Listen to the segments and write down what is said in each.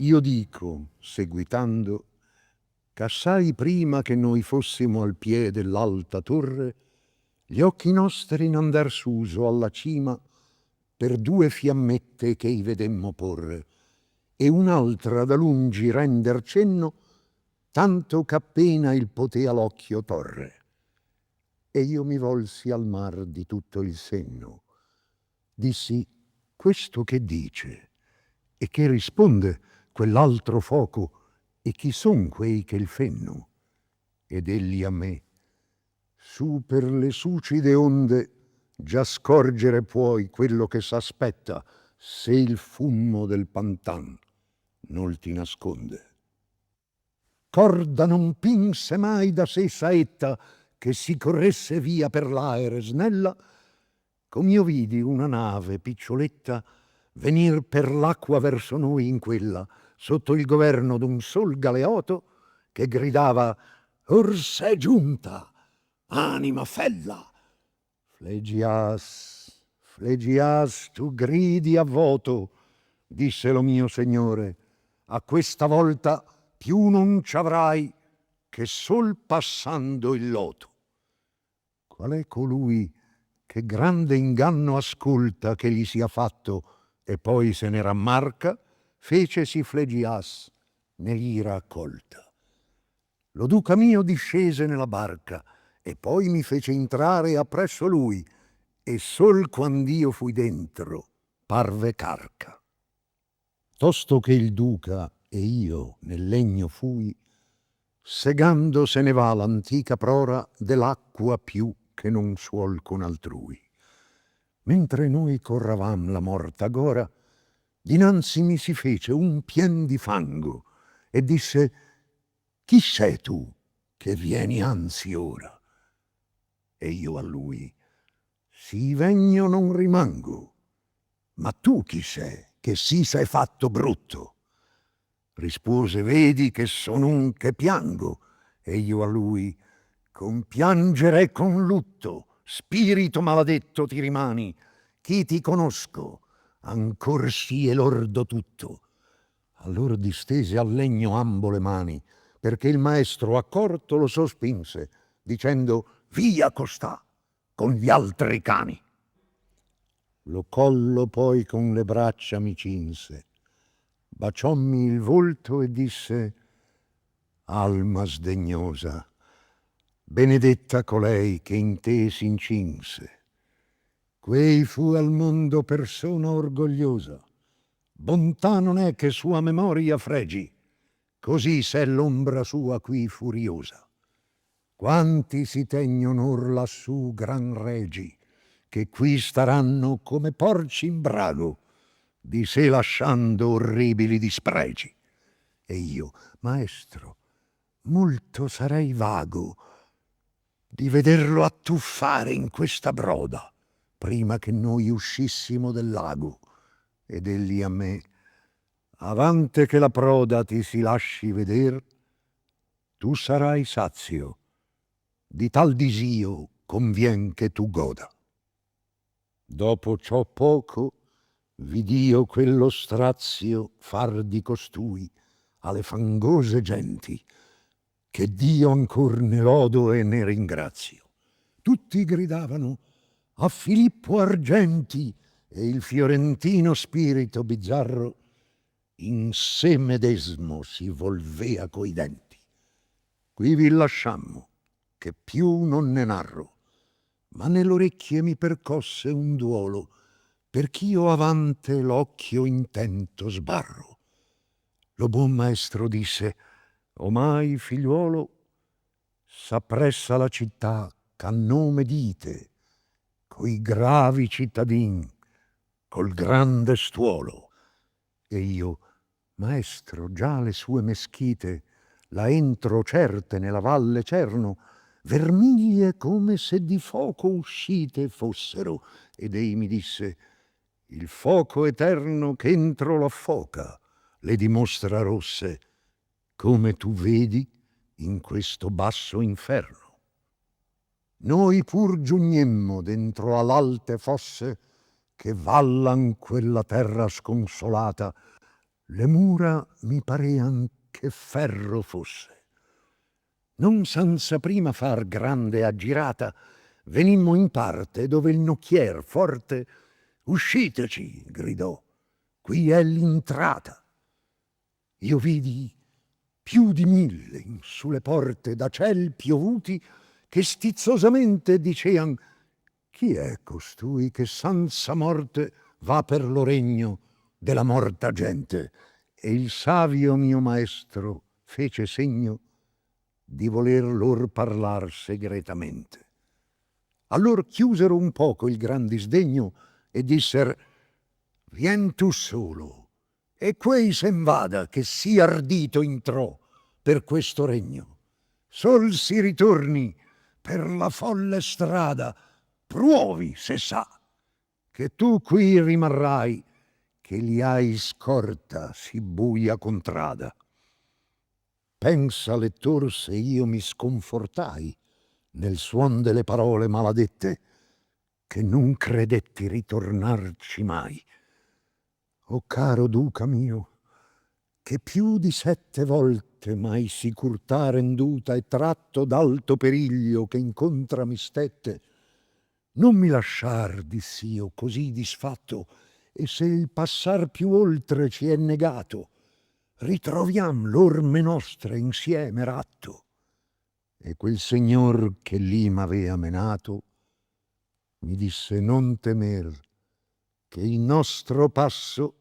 Io dico, seguitando, ch'assai prima che noi fossimo al piede dell'alta torre, gli occhi nostri n'andar suso alla cima per due fiammette che i vedemmo porre, e un'altra da lungi render cenno, tanto ch'appena il potea l'occhio torre. E io mi volsi al mar di tutto il senno. Dissi, questo che dice? E che risponde quell'altro foco? E chi son quei che il fenno? Ed egli a me, su per le sucide onde già scorgere puoi quello che s'aspetta, se il fumo del pantan non ti nasconde. Corda non pinse mai da sé saetta che si corresse via per l'aere snella, com'io vidi una nave piccioletta venir per l'acqua verso noi in quella, sotto il governo d'un sol galeoto che gridava «Ors'è giunta, anima fella!» Flegias, Flegias, tu gridi a voto, disse lo mio signore, a questa volta più non c'avrai che sol passando il loto. Qual è colui che grande inganno ascolta che gli sia fatto e poi se ne rammarca? Fecesi Flegias ne ira accolta. Lo duca mio discese nella barca e poi mi fece entrare appresso lui, e sol quand'io fui dentro parve carca. Tosto che il duca e io nel legno fui, segando se ne va l'antica prora dell'acqua più che non suol con altrui. Mentre noi corravam la morta gora, dinanzi mi si fece un pien di fango e disse: chi sei tu che vieni anzi ora? E io a lui: sì vegno non rimango. Ma tu chi sei che sì sei fatto brutto? Rispose: vedi che son un che piango. E io a lui: con piangere e con lutto, spirito maledetto ti rimani, chi ti conosco, ancor sì e lordo tutto. Allora distese al legno ambo le mani, perché il maestro accorto lo sospinse, dicendo: via costà con gli altri cani. Lo collo poi con le braccia mi cinse, baciommi il volto e disse: alma sdegnosa, benedetta colei che in te s'incinse. Quei fu al mondo persona orgogliosa, bontà non è che sua memoria fregi, così s'è l'ombra sua qui furiosa. Quanti si tegnon or lassù gran regi, che qui staranno come porci in brago, di sé lasciando orribili dispregi. E io, maestro, molto sarei vago di vederlo attuffare in questa broda, prima che noi uscissimo del lago. Ed egli a me: avante che la proda ti si lasci veder, tu sarai sazio, di tal disio convien che tu goda. Dopo ciò poco vid'io quello strazio far di costui alle fangose genti, che Dio ancor ne lodo e ne ringrazio. Tutti gridavano a Filippo Argenti, e il fiorentino spirito bizzarro in sé medesmo si volvea coi denti. Qui vi lasciammo, che più non ne narro, ma nell'orecchie mi percosse un duolo, perch'io avante l'occhio intento sbarro. Lo buon maestro disse: omai, figliuolo, s'appressa la città ch'a nome dite, coi gravi cittadin, col grande stuolo. E io: maestro, già le sue meschite la entro certe nella valle Cerno, vermiglie come se di foco uscite fossero. Ed ei mi disse: il foco eterno che entro l'affoca le dimostra rosse, come tu vedi in questo basso inferno. Noi pur giugnemmo dentro all'alte fosse che vallan quella terra sconsolata, le mura mi parean che ferro fosse. Non senza prima far grande aggirata, venimmo in parte dove il nocchier forte «Usciteci!» gridò, «qui è l'intrata». Io vidi più di 1000 in sulle porte da ciel piovuti che stizzosamente dicean «Chi è costui che senza morte va per lo regno della morta gente?» E il savio mio maestro fece segno di voler lor parlar segretamente. Allor chiusero un poco il gran disdegno e disser «Vien tu solo, e quei sen vada che sì ardito intrò per questo regno. Sol si ritorni per la folle strada, pruovi se sa, che tu qui rimarrai, che li hai scorta sì buia contrada». Pensa, lettor, se io mi sconfortai nel suon delle parole maladette, che non credetti ritornarci mai. O caro duca mio, che più di 7 volte m'hai sicurtà renduta e tratto d'alto periglio che incontra mi stette, non mi lasciar, diss'io, così disfatto, e se il passar più oltre ci è negato, ritroviam l'orme nostre insieme ratto. E quel signor che lì m'avea menato mi disse non temer, che il nostro passo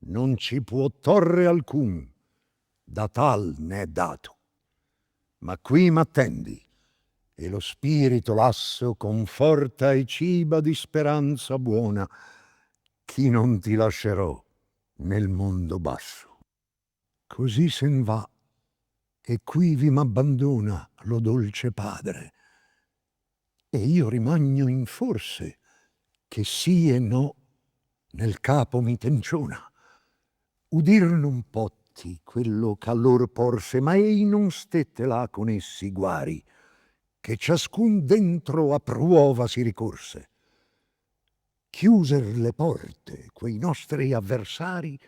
non ci può torre alcun, da tal n'è dato. Ma qui m'attendi, e lo spirito lasso conforta e ciba di speranza buona, chi non ti lascerò nel mondo basso. Così sen va, e quivi m'abbandona lo dolce padre, e io rimagno in forse che sì e no nel capo mi tenciona. Udir non potti quello che a lor porse, ma ei non stette là con essi guari, che ciascun dentro a pruova si ricorse. Chiuser le porte quei nostri avversari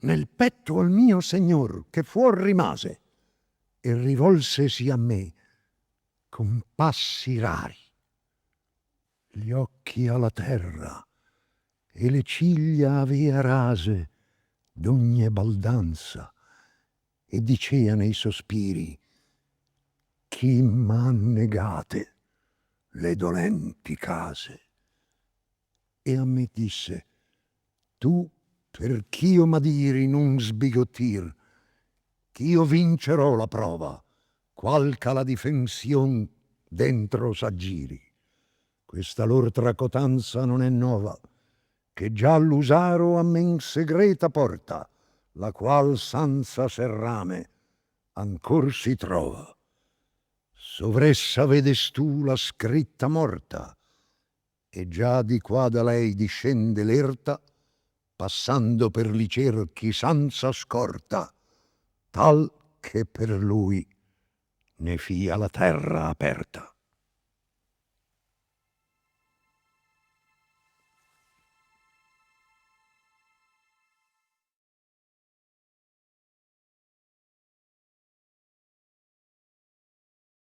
nel petto al mio Segnor che fuor rimase, e rivolsesi a me con passi rari, gli occhi alla terra e le ciglia avea rase d'ogne baldanza, e dicea nei sospiri chi m'han negate le dolenti case. E a me disse tu per ch'io m'adiri non sbigottir, ch'io vincerò la prova, qualca la difension dentro s'aggiri. Questa lor tracotanza non è nova, che già l'usaro a men segreta porta, la qual senza serrame ancor si trova. Sovressa vedestù la scritta morta, e già di qua da lei discende l'erta, passando per li cerchi senza scorta, tal che per lui ne fia la terra aperta.